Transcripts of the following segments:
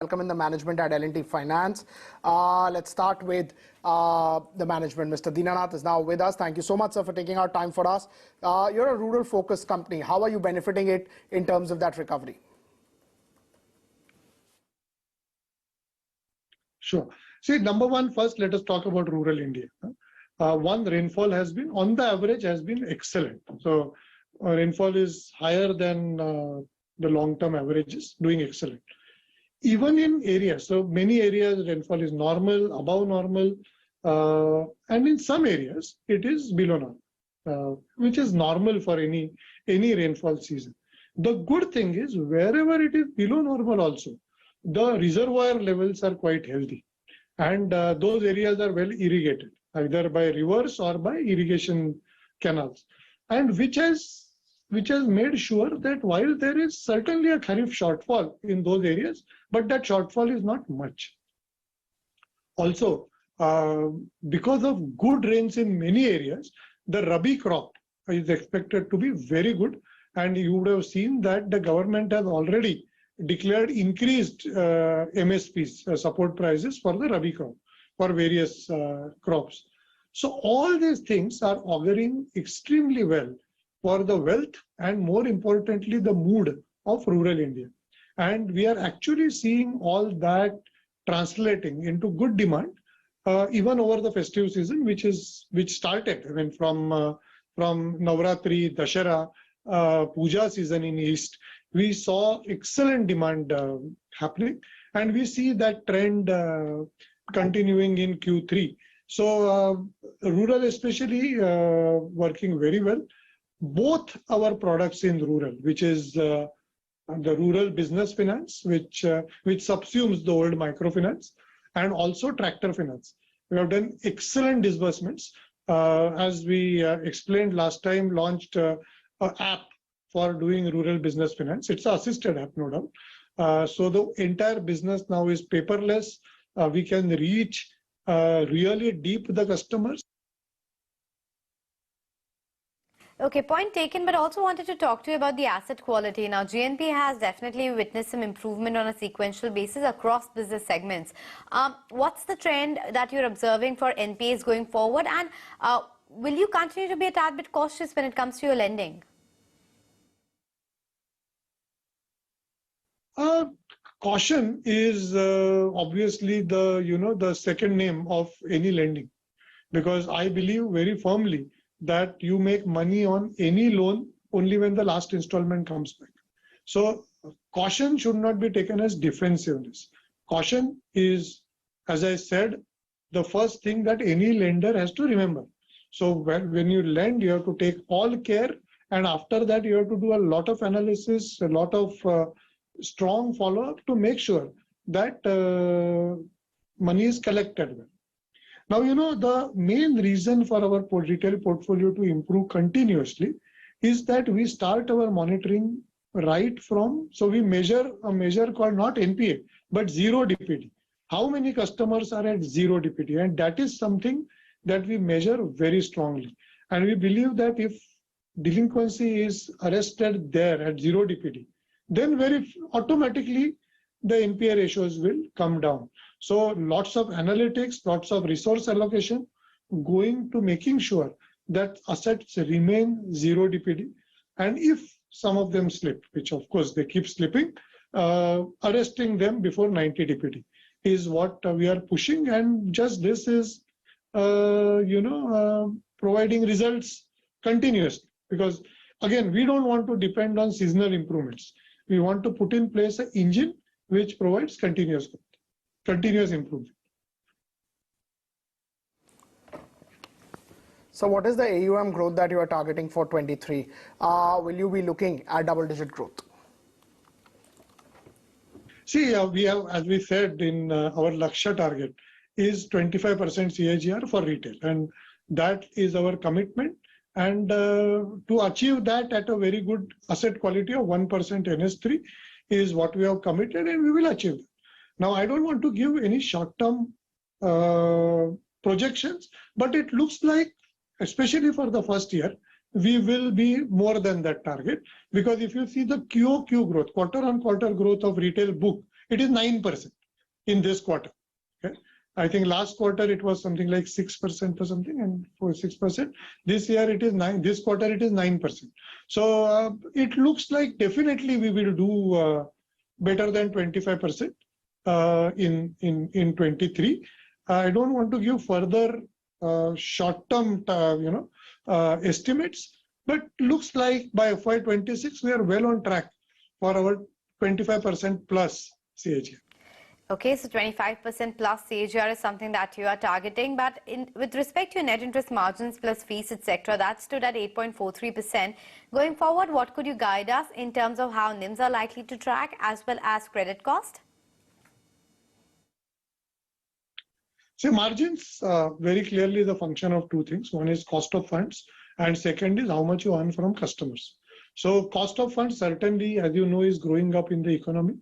Welcome in the management at L&T Finance. Let's start with the management. Mr. Dinanath is now with us. Thank you so much, sir, for taking out time for us. You're a rural-focused company. How are you benefiting it in terms of that recovery? Sure. See, number one, first, let us talk about rural India. One, rainfall has been, on the average, has been excellent. So, rainfall is higher than the long-term averages, doing excellent. Even in areas, so many areas rainfall is normal, above normal, and in some areas it is below normal, which is normal for any rainfall season. The good thing is wherever it is below normal also, the reservoir levels are quite healthy, and those areas are well irrigated, either by rivers or by irrigation canals, and which has made sure that while there is certainly a Kharif shortfall in those areas, but that shortfall is not much. Also, because of good rains in many areas, the Rabi crop is expected to be very good, and you would have seen that the government has already declared increased MSPs, support prices for the Rabi crop, for various crops. So all these things are auguring extremely well for the wealth and, more importantly, the mood of rural India. And we are actually seeing all that translating into good demand, even over the festive season, which started, I mean, from Navratri, Dashara, Puja season in East. We saw excellent demand happening, and we see that trend continuing in Q3. So rural especially working very well. Both our products in rural, which is the rural business finance, which subsumes the old microfinance, and also tractor finance. We have done excellent disbursements. As we explained last time, launched an app for doing rural business finance. It's an assisted app, no doubt. So the entire business now is paperless. We can reach really deep the customers. Okay, point taken, but also wanted to talk to you about the asset quality. Now, GNP has definitely witnessed some improvement on a sequential basis across business segments. What's the trend that you're observing for NPAs going forward, and will you continue to be a tad bit cautious when it comes to your lending? Caution is obviously the second name of any lending, because I believe very firmly that you make money on any loan only when the last installment comes back. So caution should not be taken as defensiveness. Caution is, as I said, the first thing that any lender has to remember. So when you lend, you have to take all care, and after that you have to do a lot of analysis, a lot of strong follow-up to make sure that money is collected well. Now, the main reason for our retail portfolio to improve continuously is that we start our monitoring right from, so we measure a measure called not NPA, but zero DPD. How many customers are at zero DPD? And that is something that we measure very strongly. And we believe that if delinquency is arrested there at zero DPD, then very automatically the NPA ratios will come down. So lots of analytics, lots of resource allocation going to making sure that assets remain zero DPD. And if some of them slip, which of course they keep slipping, arresting them before 90 DPD is what we are pushing. And just this is, providing results continuously. Because again, we don't want to depend on seasonal improvements. We want to put in place an engine which provides continuous improvement. So what is the AUM growth that you are targeting for 23? Will you be looking at double-digit growth? See, we have, as we said in our Lakshya target, is 25% CAGR for retail, and that is our commitment. And to achieve that at a very good asset quality of 1% NS3 is what we have committed, and we will achieve that. Now, I don't want to give any short-term projections, but it looks like, especially for the first year, we will be more than that target. Because if you see the QOQ growth, quarter-on-quarter growth of retail book it is 9% in this quarter. Okay? I think last quarter it was something like 6% or something, and for 6%. This year it is 9. This quarter it is 9%. So it looks like definitely we will do better than 25% in 23. I don't want to give further short-term, estimates, but looks like by FY26 we are well on track for our 25% plus CAGR. Okay, so 25% plus CAGR is something that you are targeting, but with respect to your net interest margins plus fees, etc., that stood at 8.43%. Going forward, what could you guide us in terms of how NIMs are likely to track as well as credit cost? So margins very clearly the function of two things. One is cost of funds, and second is how much you earn from customers. So cost of funds certainly, as you know, is growing up in the economy.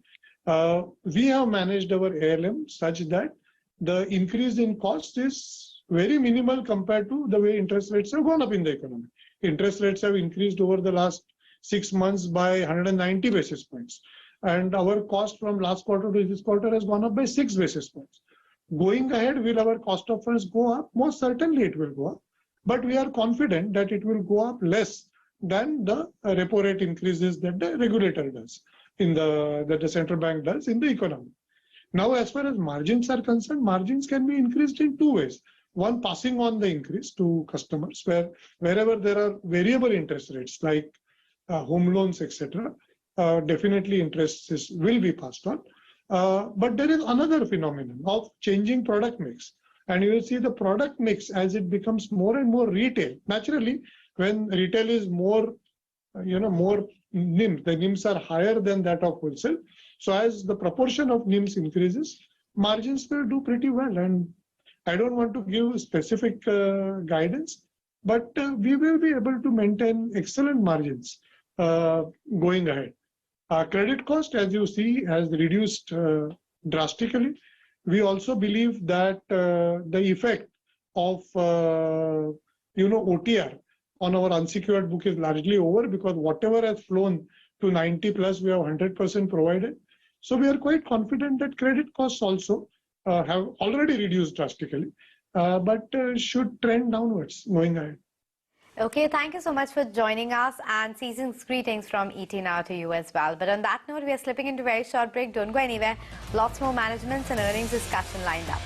We have managed our ALM such that the increase in cost is very minimal compared to the way interest rates have gone up in the economy. Interest rates have increased over the last 6 months by 190 basis points. And our cost from last quarter to this quarter has gone up by 6 basis points. Going ahead, will our cost of funds go up? Most certainly it will go up. But we are confident that it will go up less than the repo rate increases that the regulator does, that the central bank does in the economy. Now, as far as margins are concerned, margins can be increased in two ways. One, passing on the increase to customers, wherever there are variable interest rates like home loans, etc., definitely interests will be passed on. But there is another phenomenon of changing product mix. And you will see the product mix as it becomes more and more retail. Naturally, when retail is more, more NIM, the NIMs are higher than that of wholesale. So as the proportion of NIMs increases, margins will do pretty well. And I don't want to give specific guidance, but we will be able to maintain excellent margins going ahead. Credit cost, as you see, has reduced drastically. We also believe that the effect of OTR on our unsecured book is largely over, because whatever has flown to 90 plus, we have 100% provided. So we are quite confident that credit costs also have already reduced drastically, but should trend downwards going ahead. Okay, thank you so much for joining us, and season's greetings from ET Now to you as well. But on that note, we are slipping into a very short break. Don't go anywhere. Lots more managements and earnings discussion lined up.